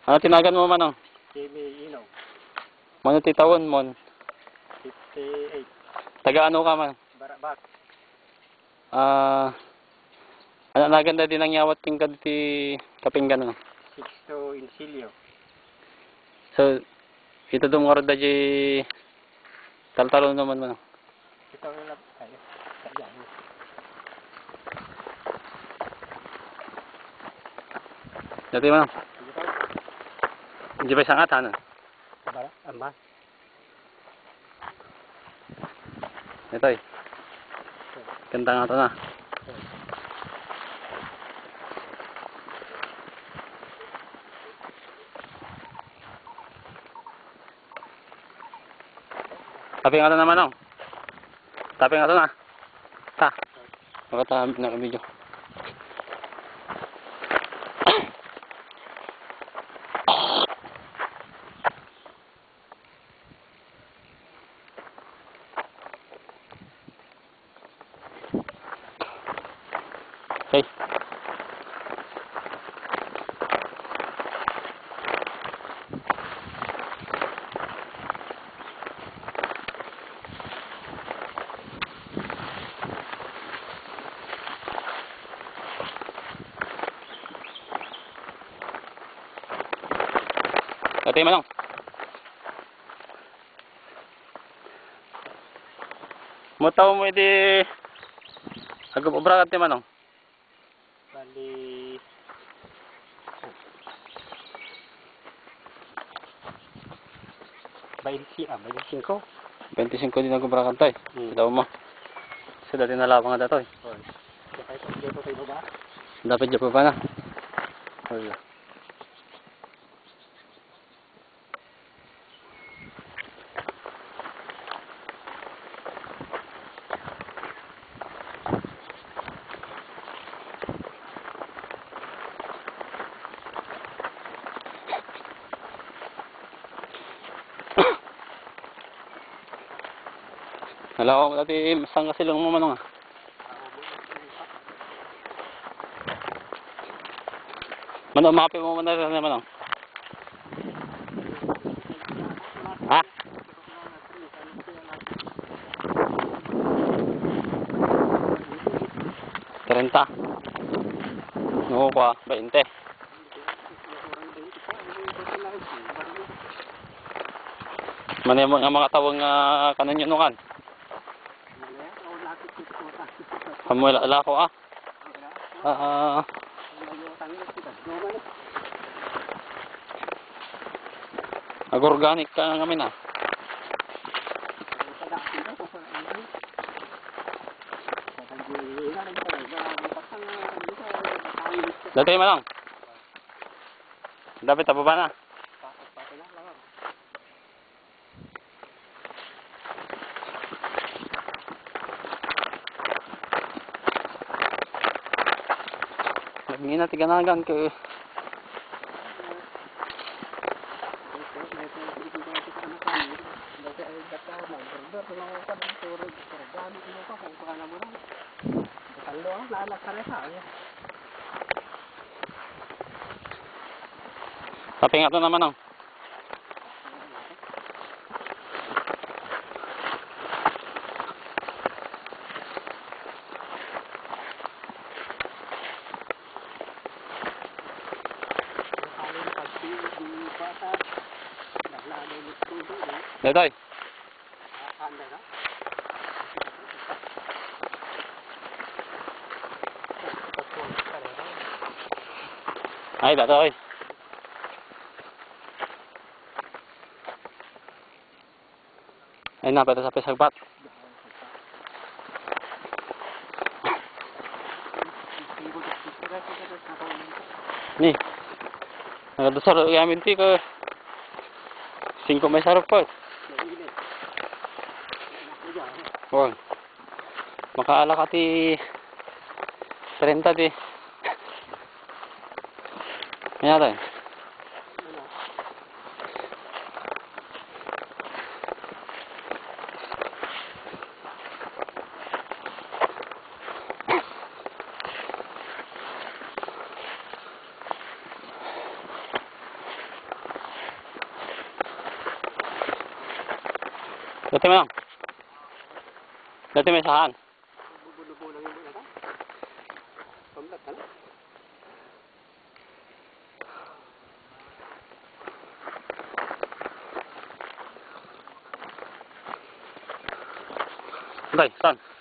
Ano tinagan mo manong? Jimmy Ino. Mano titawon mon? 58. Taga ano ka man? Barabak. Ano naganda din ang yawat king kaditi kapinggan no? 62 Insilio. So, ito dumungaro da di taltalon naman man. Ito ang lap. Ay, kaya. Dati man. Di ba sangat ano? Bara, amma. Ito eh. Kanta nga ito na. Tapi nga ito naman oh. Tapi nga ito na. Ta. Makatahamit na video. Okay. Dati manong. Mutaw mo iti agap obra kat manong. Bali. Bainsi, 25. 25 din agobra kat tay. Daw mo. So dati nalawang nga datoy. Oh. Kaya dito kayo ba? Dapat dyan pa na. Oh, yeah. Nalaw ko dati masang kasilong mo manong ah. Manong mapi mo man na manong. Ha? 30. Oo ko ah, 20. Mani mo nga mga tawang kanan yun nukan. Kamu ala ko ah. Organic ka nga kami na. Dati man lang. Dapat apa ba na? Lagi na tiganagan ke. Tapi nga ito naman ang. Datoy. Ay, datoy. Ay, napita sa pisagpat. Ni. Nagadasar yamin ti ke 5 may sarap po. Oh. Makaala ka ti 30 ti. Kaya tayo. Dati mo lang. Dati may sahan. Bubulo-bulo lang yung mga. Pamlat ka na. Tay, saan?